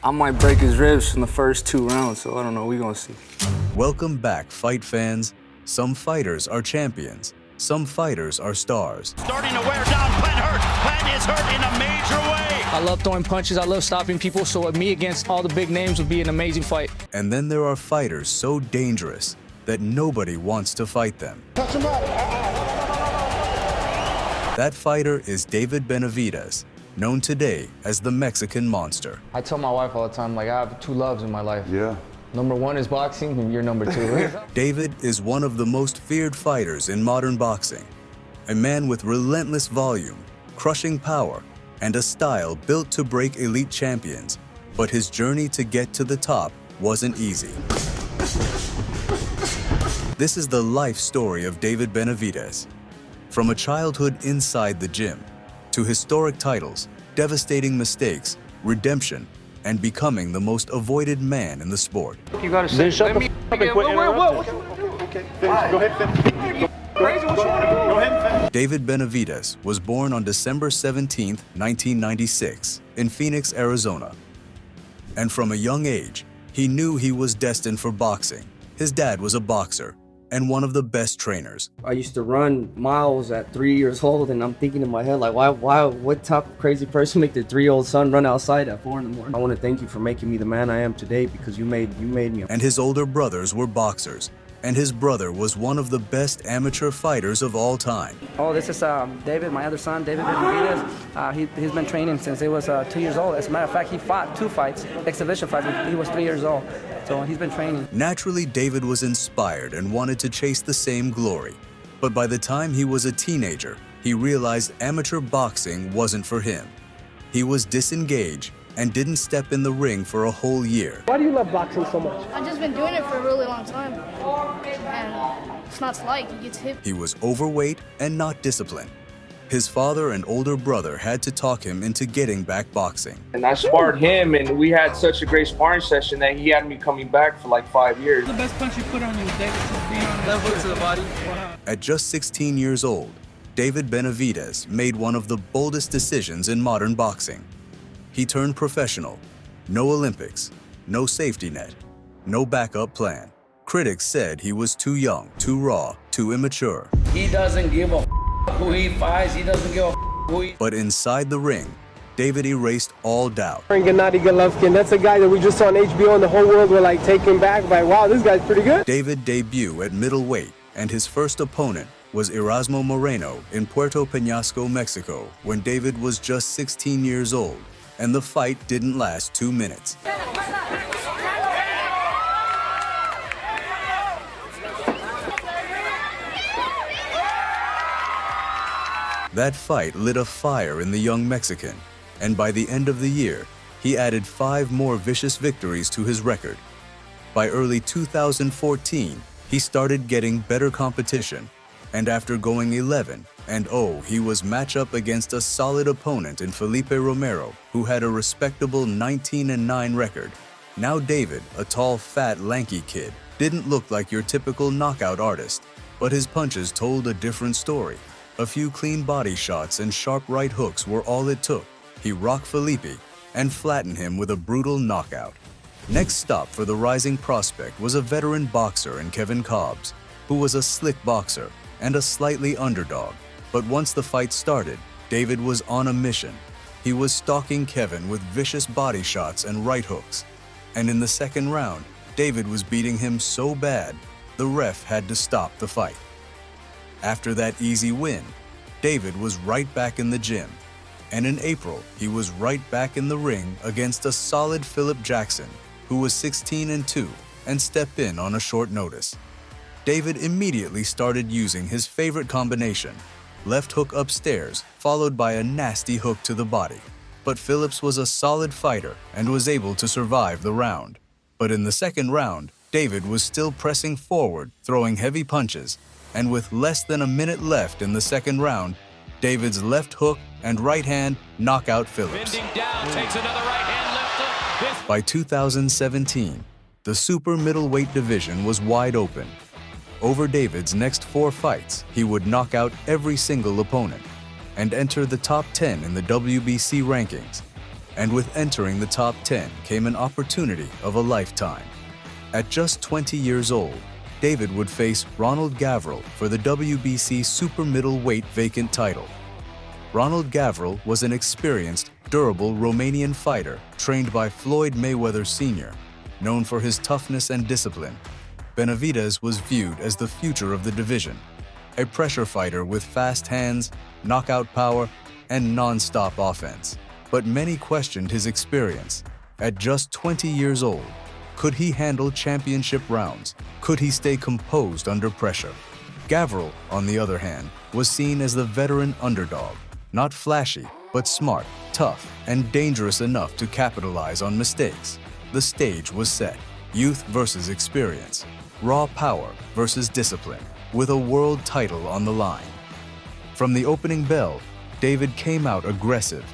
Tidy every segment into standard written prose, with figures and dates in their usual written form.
I might break his ribs in the first 2 rounds, so I don't know. We're going to see. Welcome back, fight fans. Some fighters are champions. Some fighters are stars. Starting to wear down Glenn Hurt. Glenn is hurt in a major way. I love throwing punches. I love stopping people. So me against all the big names would be an amazing fight. And then there are fighters so dangerous that nobody wants to fight them. Touch him up. That fighter is David Benavidez, known today as the Mexican Monster. I tell my wife all the time, like, I have 2 loves in my life. Yeah. Number 1 is boxing, and you're number 2. David is one of the most feared fighters in modern boxing. A man with relentless volume, crushing power, and a style built to break elite champions. But his journey to get to the top wasn't easy. This is the life story of David Benavidez. From a childhood inside the gym, to historic titles, devastating mistakes, redemption, and becoming the most avoided man in the sport. You gotta say, shut the f up and quit interrupting. Okay, finish. Go ahead, finish. Go ahead. David Benavidez was born on December 17, 1996, in Phoenix, Arizona. And from a young age, he knew he was destined for boxing. His dad was a boxer and one of the best trainers. I used to run miles at 3 years old, and I'm thinking in my head, like, what type of crazy person make their 3-year-old son run outside at 4 in the morning? I want to thank you for making me the man I am today, because you made me. And his older brothers were boxers, and his brother was one of the best amateur fighters of all time. Oh, this is David, my other son, David Benavidez. He's been training since he was 2 years old. As a matter of fact, he fought 2 fights, exhibition fights, when he was 3 years old. So he's been training. Naturally, David was inspired and wanted to chase the same glory. But by the time he was a teenager, he realized amateur boxing wasn't for him. He was disengaged and didn't step in the ring for a whole year. Why do you love boxing so much? I've just been doing it for a really long time, and it's not like he gets hit. He was overweight and not disciplined. His father and older brother had to talk him into getting back boxing. And I sparred him, and we had such a great sparring session that he had me coming back for like 5 years. The best punch you put on you, David, left hook to the body. At just 16 years old, David Benavidez made one of the boldest decisions in modern boxing. He turned professional. No Olympics, no safety net, no backup plan. Critics said he was too young, too raw, too immature. He doesn't give a who he fights, he doesn't give a who he... But inside the ring, David erased all doubt. Gennady Golovkin, that's a guy that we just saw on HBO and the whole world were like taken back by, wow, this guy's pretty good. David debuted at middleweight, and his first opponent was Erasmo Moreno in Puerto Peñasco, Mexico, when David was just 16 years old, and the fight didn't last 2 minutes. That fight lit a fire in the young Mexican, and by the end of the year, he added 5 more vicious victories to his record. By early 2014, he started getting better competition, and after going 11-0, he was matched up against a solid opponent in Felipe Romero, who had a respectable 19-9 record. Now David, a tall, fat, lanky kid, didn't look like your typical knockout artist, but his punches told a different story. A few clean body shots and sharp right hooks were all it took. He rocked Felipe and flattened him with a brutal knockout. Next stop for the rising prospect was a veteran boxer in Kevin Cobbs, who was a slick boxer and a slightly underdog. But once the fight started, David was on a mission. He was stalking Kevin with vicious body shots and right hooks. And in the second round, David was beating him so bad, the ref had to stop the fight. After that easy win, David was right back in the gym. And in April, he was right back in the ring against a solid Philip Jackson, who was 16-2 and stepped in on a short notice. David immediately started using his favorite combination, left hook upstairs, followed by a nasty hook to the body. But Phillips was a solid fighter and was able to survive the round. But in the second round, David was still pressing forward, throwing heavy punches, and with less than a minute left in the second round, David's left hook and right hand knock out Phillips. Bending down, takes another right hand left hook. By 2017, the super middleweight division was wide open. Over David's next 4 fights, he would knock out every single opponent and enter the top 10 in the WBC rankings. And with entering the top 10 came an opportunity of a lifetime. At just 20 years old, David would face Ronald Gavril for the WBC super middleweight vacant title. Ronald Gavril was an experienced, durable Romanian fighter trained by Floyd Mayweather Sr., known for his toughness and discipline. Benavidez was viewed as the future of the division, a pressure fighter with fast hands, knockout power, and non-stop offense. But many questioned his experience. At just 20 years old, could he handle championship rounds? Could he stay composed under pressure? Gavril, on the other hand, was seen as the veteran underdog, not flashy, but smart, tough, and dangerous enough to capitalize on mistakes. The stage was set, youth versus experience, raw power versus discipline, with a world title on the line. From the opening bell, David came out aggressive.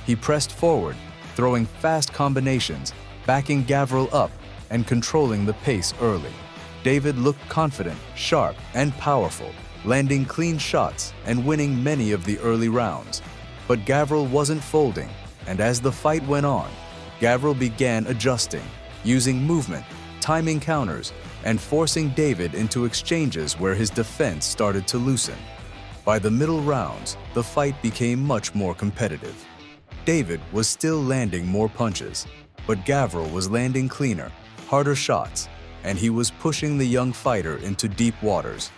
He pressed forward, throwing fast combinations, backing Gavril up, and controlling the pace early. David looked confident, sharp, and powerful, landing clean shots and winning many of the early rounds. But Gavril wasn't folding, and as the fight went on, Gavril began adjusting, using movement, timing counters, and forcing David into exchanges where his defense started to loosen. By the middle rounds, the fight became much more competitive. David was still landing more punches, but Gavril was landing cleaner, harder shots, and he was pushing the young fighter into deep waters.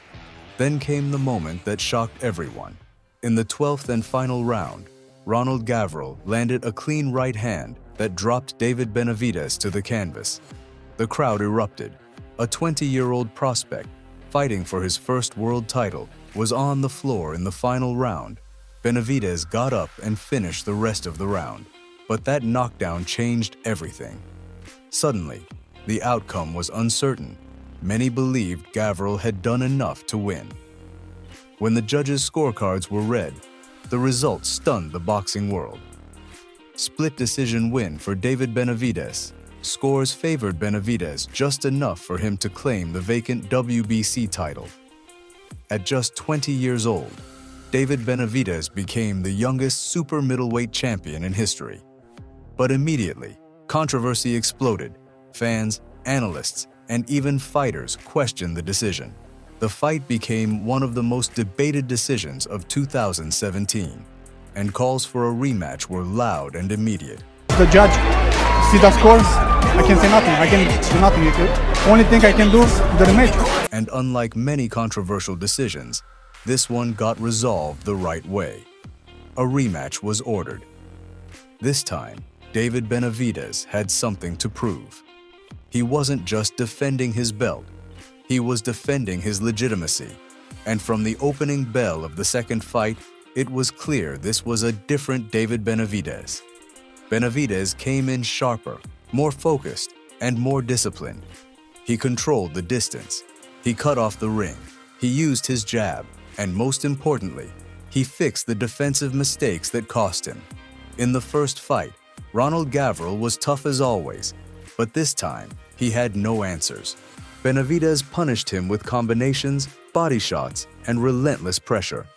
Then came the moment that shocked everyone. In the 12th and final round, Ronald Gavril landed a clean right hand that dropped David Benavidez to the canvas. The crowd erupted. A 20-year-old prospect, fighting for his first world title, was on the floor in the final round. Benavidez got up and finished the rest of the round, but that knockdown changed everything. Suddenly, the outcome was uncertain. Many believed Gavril had done enough to win. When the judges' scorecards were read, the results stunned the boxing world. Split decision win for David Benavidez. Scores favored Benavidez just enough for him to claim the vacant WBC title. At just 20 years old, David Benavidez became the youngest super middleweight champion in history. But immediately, controversy exploded. Fans, analysts, and even fighters questioned the decision. The fight became one of the most debated decisions of 2017, and calls for a rematch were loud and immediate. The judge see the scores. I can say nothing. I can do nothing. The only thing I can do is the rematch. And unlike many controversial decisions, this one got resolved the right way. A rematch was ordered. This time, David Benavidez had something to prove. He wasn't just defending his belt, he was defending his legitimacy. And from the opening bell of the second fight, it was clear this was a different David Benavidez. Benavidez came in sharper, more focused, and more disciplined. He controlled the distance. He cut off the ring. He used his jab. And most importantly, he fixed the defensive mistakes that cost him. In the first fight, Ronald Gavril was tough as always, but this time, he had no answers. Benavidez punished him with combinations, body shots, and relentless pressure.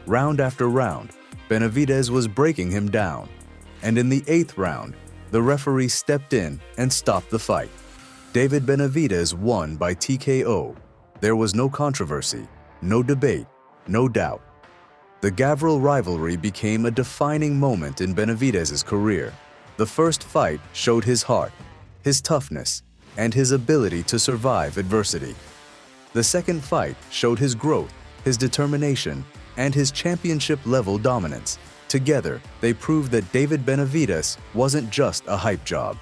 Round after round, Benavidez was breaking him down. And in the 8th round, the referee stepped in and stopped the fight. David Benavidez won by TKO. There was no controversy, no debate, no doubt. The Gavril rivalry became a defining moment in Benavidez's career. The first fight showed his heart, his toughness, and his ability to survive adversity. The second fight showed his growth, his determination, and his championship-level dominance. Together, they proved that David Benavidez wasn't just a hype job.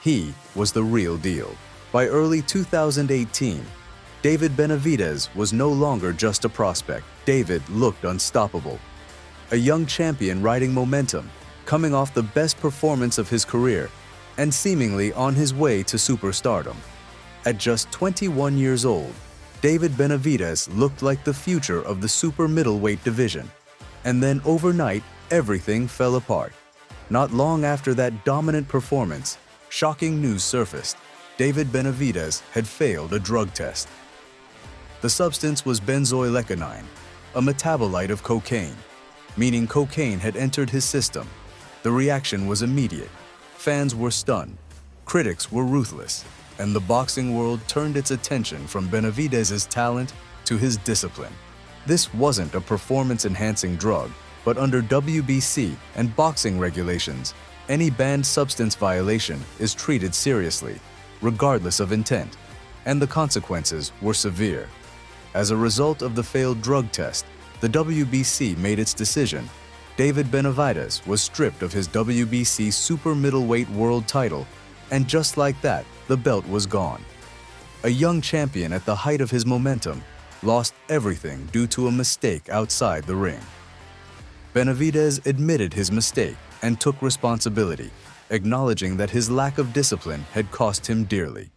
He was the real deal. By early 2018, David Benavidez was no longer just a prospect. David looked unstoppable. A young champion riding momentum, coming off the best performance of his career, and seemingly on his way to superstardom. At just 21 years old, David Benavidez looked like the future of the super middleweight division. And then overnight, everything fell apart. Not long after that dominant performance, shocking news surfaced. David Benavidez had failed a drug test. The substance was benzoylecgonine, a metabolite of cocaine, meaning cocaine had entered his system. The reaction was immediate. Fans were stunned, critics were ruthless, and the boxing world turned its attention from Benavidez's talent to his discipline. This wasn't a performance-enhancing drug, but under WBC and boxing regulations, any banned substance violation is treated seriously, regardless of intent, and the consequences were severe. As a result of the failed drug test, the WBC made its decision. David Benavidez was stripped of his WBC super middleweight world title, and just like that, the belt was gone. A young champion at the height of his momentum lost everything due to a mistake outside the ring. Benavidez admitted his mistake and took responsibility, acknowledging that his lack of discipline had cost him dearly.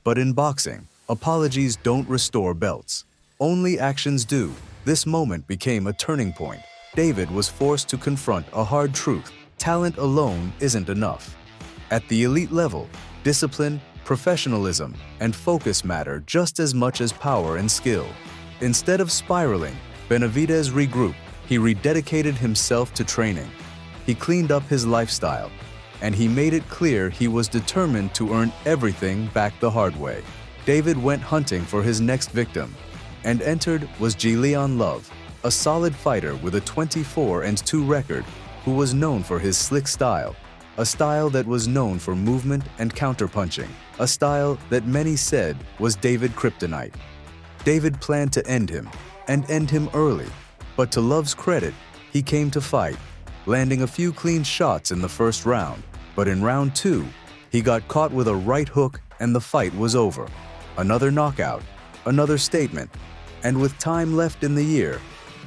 But in boxing, apologies don't restore belts. Only actions do. This moment became a turning point. David was forced to confront a hard truth. Talent alone isn't enough. At the elite level, discipline, professionalism, and focus matter just as much as power and skill. Instead of spiraling, Benavidez regrouped. He rededicated himself to training. He cleaned up his lifestyle, and he made it clear he was determined to earn everything back the hard way. David went hunting for his next victim, and entered was Leon Love, a solid fighter with a 24-2 record who was known for his slick style, a style that was known for movement and counterpunching, a style that many said was David kryptonite. David planned to end him, and end him early, but to Love's credit, he came to fight, landing a few clean shots in the first round, but in round 2, he got caught with a right hook and the fight was over. Another knockout, another statement, and with time left in the year,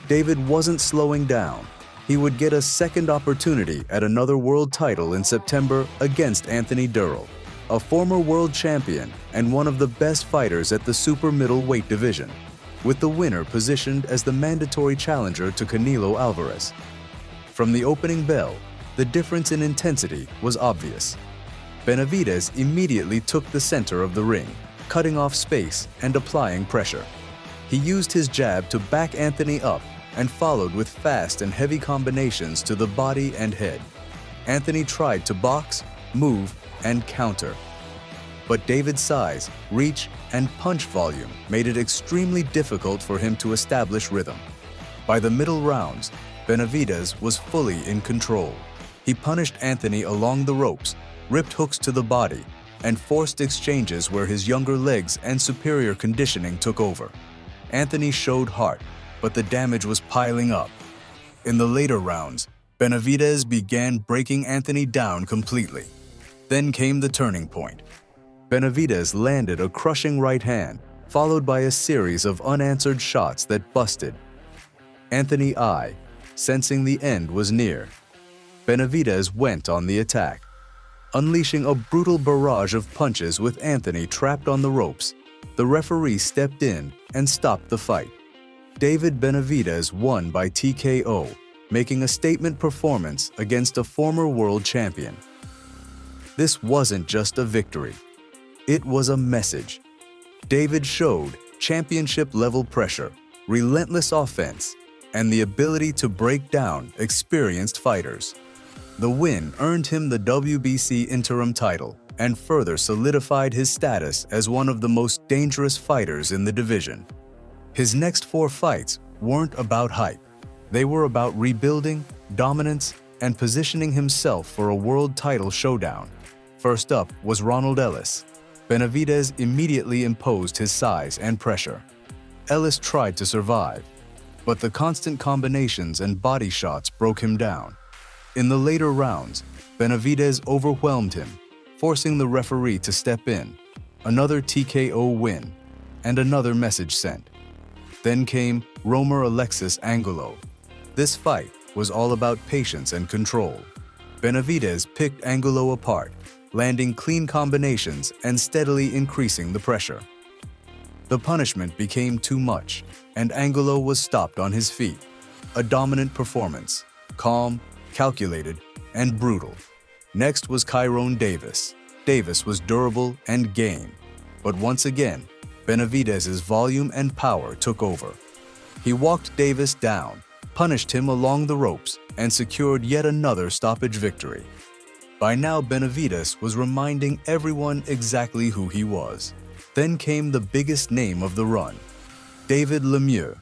David wasn't slowing down. He would get a second opportunity at another world title in September against Anthony Durrell, a former world champion and one of the best fighters at the super middleweight division, with the winner positioned as the mandatory challenger to Canelo Alvarez. From the opening bell, the difference in intensity was obvious. Benavidez immediately took the center of the ring, cutting off space and applying pressure. He used his jab to back Anthony up and followed with fast and heavy combinations to the body and head. Anthony tried to box, move, and counter. But David's size, reach, and punch volume made it extremely difficult for him to establish rhythm. By the middle rounds, Benavidez was fully in control. He punished Anthony along the ropes, ripped hooks to the body, and forced exchanges where his younger legs and superior conditioning took over. Anthony showed heart, but the damage was piling up. In the later rounds, Benavidez began breaking Anthony down completely. Then came the turning point. Benavidez landed a crushing right hand, followed by a series of unanswered shots that busted. Anthony I, sensing the end was near. Benavidez went on the attack, unleashing a brutal barrage of punches with Anthony trapped on the ropes. The referee stepped in and stopped the fight. David Benavidez won by TKO, making a statement performance against a former world champion. This wasn't just a victory. It was a message. David showed championship-level pressure, relentless offense, and the ability to break down experienced fighters. The win earned him the WBC interim title and further solidified his status as one of the most dangerous fighters in the division. His next 4 fights weren't about hype. They were about rebuilding, dominance, and positioning himself for a world title showdown. First up was Ronald Ellis. Benavidez immediately imposed his size and pressure. Ellis tried to survive, but the constant combinations and body shots broke him down. In the later rounds, Benavidez overwhelmed him, forcing the referee to step in. Another TKO win, and another message sent. Then came Romer Alexis Angulo. This fight was all about patience and control. Benavidez picked Angulo apart, landing clean combinations and steadily increasing the pressure. The punishment became too much, and Angulo was stopped on his feet. A dominant performance, calm, calculated, and brutal. Next was Kyrone Davis. Davis was durable and game, but once again, Benavidez's volume and power took over. He walked Davis down, punished him along the ropes, and secured yet another stoppage victory. By now, Benavidez was reminding everyone exactly who he was. Then came the biggest name of the run, David Lemieux.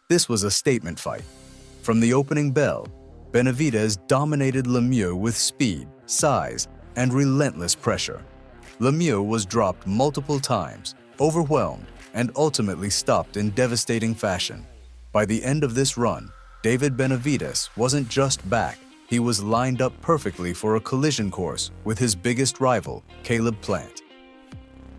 This was a statement fight. From the opening bell, Benavidez dominated Lemieux with speed, size, and relentless pressure. Lemieux was dropped multiple times, overwhelmed, and ultimately stopped in devastating fashion. By the end of this run, David Benavidez wasn't just back, he was lined up perfectly for a collision course with his biggest rival, Caleb Plant.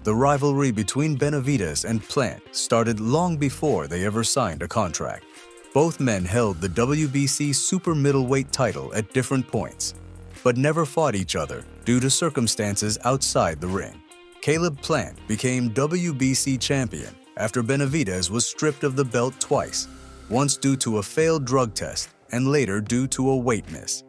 The rivalry between Benavidez and Plant started long before they ever signed a contract. Both men held the WBC super middleweight title at different points, but never fought each other due to circumstances outside the ring. Caleb Plant became WBC champion after Benavidez was stripped of the belt twice, once due to a failed drug test and later due to a weight miss.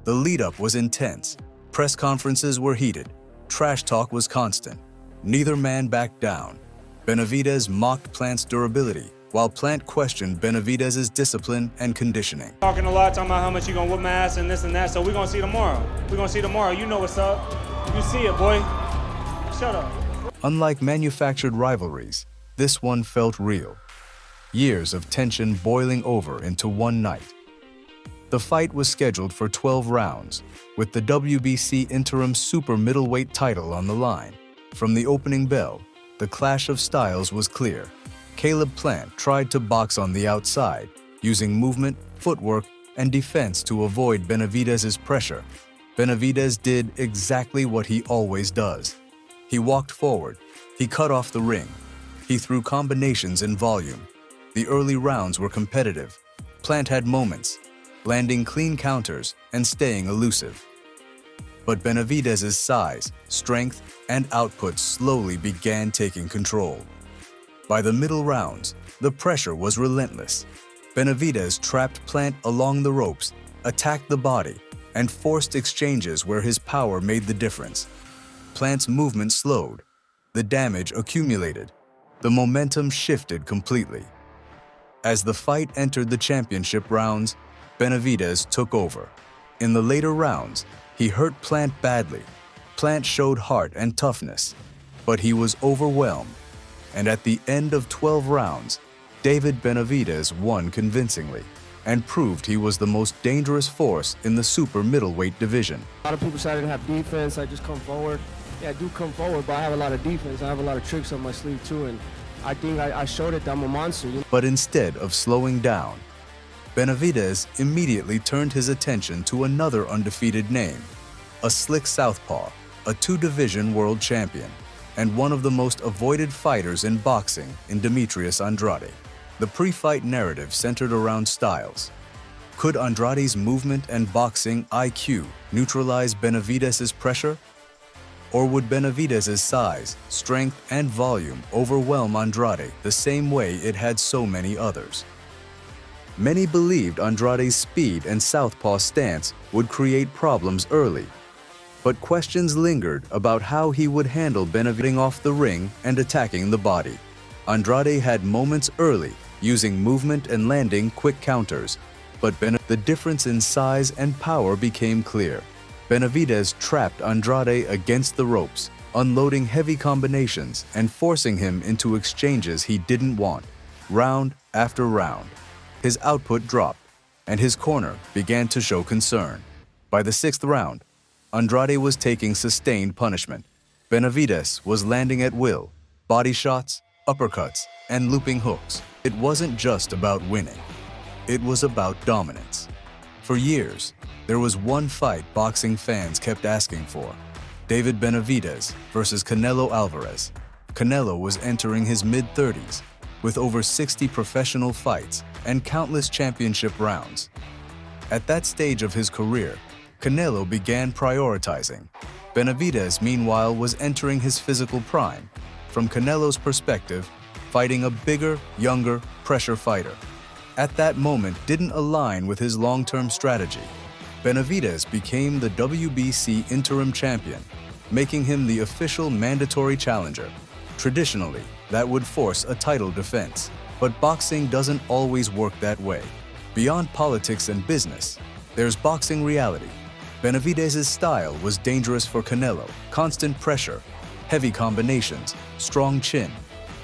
The lead-up was intense, press conferences were heated, trash talk was constant. Neither man backed down. Benavidez mocked Plant's durability, while Plant questioned Benavidez's discipline and conditioning. Talking a lot, talking about how much you're gonna whoop my ass and this and that, so we're gonna see tomorrow. We're gonna see tomorrow. You know what's up. You see it, boy. Shut up. Unlike manufactured rivalries, this one felt real. Years of tension boiling over into one night. The fight was scheduled for 12 rounds, with the WBC interim super middleweight title on the line. From the opening bell, the clash of styles was clear. Caleb Plant tried to box on the outside, using movement, footwork, and defense to avoid Benavidez's pressure. Benavidez did exactly what he always does. He walked forward, he cut off the ring, he threw combinations in volume. The early rounds were competitive. Plant had moments, landing clean counters and staying elusive. But Benavidez's size, strength, and output slowly began taking control. By the middle rounds, the pressure was relentless. Benavidez trapped Plant along the ropes, attacked the body, and forced exchanges where his power made the difference. Plant's movement slowed. The damage accumulated. The momentum shifted completely. As the fight entered the championship rounds, Benavidez took over. In the later rounds, he hurt Plant badly. Plant showed heart and toughness, but he was overwhelmed. And at the end of 12 rounds, David Benavidez won convincingly and proved he was the most dangerous force in the super middleweight division. A lot of people say I didn't have defense, I just come forward. Yeah, I do come forward, but I have a lot of defense. I have a lot of tricks on my sleeve too, and I think I showed it that I'm a monster. But instead of slowing down, Benavidez immediately turned his attention to another undefeated name, a slick southpaw, a two-division world champion, and one of the most avoided fighters in boxing in Demetrius Andrade. The pre-fight narrative centered around styles. Could Andrade's movement and boxing IQ neutralize Benavidez's pressure? Or would Benavidez's size, strength, and volume overwhelm Andrade the same way it had so many others? Many believed Andrade's speed and southpaw stance would create problems early, but questions lingered about how he would handle Benavidez off the ring and attacking the body. Andrade had moments early, using movement and landing quick counters, but the difference in size and power became clear. Benavidez trapped Andrade against the ropes, unloading heavy combinations and forcing him into exchanges he didn't want, round after round. His output dropped, and his corner began to show concern. By the 6th round, Andrade was taking sustained punishment. Benavidez was landing at will, body shots, uppercuts, and looping hooks. It wasn't just about winning. It was about dominance. For years, there was one fight boxing fans kept asking for: David Benavidez versus Canelo Alvarez. Canelo was entering his mid-30s, with over 60 professional fights and countless championship rounds. At that stage of his career, Canelo began prioritizing. Benavidez, meanwhile, was entering his physical prime. From Canelo's perspective, fighting a bigger, younger, pressure fighter at that moment didn't align with his long-term strategy. Benavidez became the WBC interim champion, making him the official mandatory challenger. Traditionally, that would force a title defense, but boxing doesn't always work that way. Beyond politics and business, there's boxing reality. Benavidez's style was dangerous for Canelo. Constant pressure, heavy combinations, strong chin,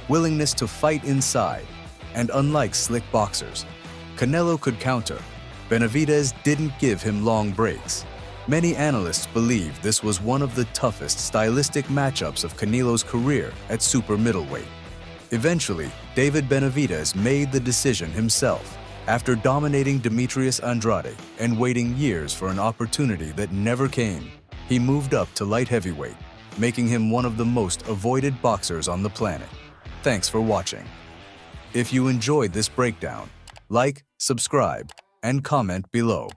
willingness to fight inside, and unlike slick boxers, Canelo could counter. Benavidez didn't give him long breaks. Many analysts believe this was one of the toughest stylistic matchups of Canelo's career at super middleweight. Eventually, David Benavidez made the decision himself. After dominating Demetrius Andrade and waiting years for an opportunity that never came, he moved up to light heavyweight, making him one of the most avoided boxers on the planet. Thanks for watching. If you enjoyed this breakdown, like, subscribe, and comment below.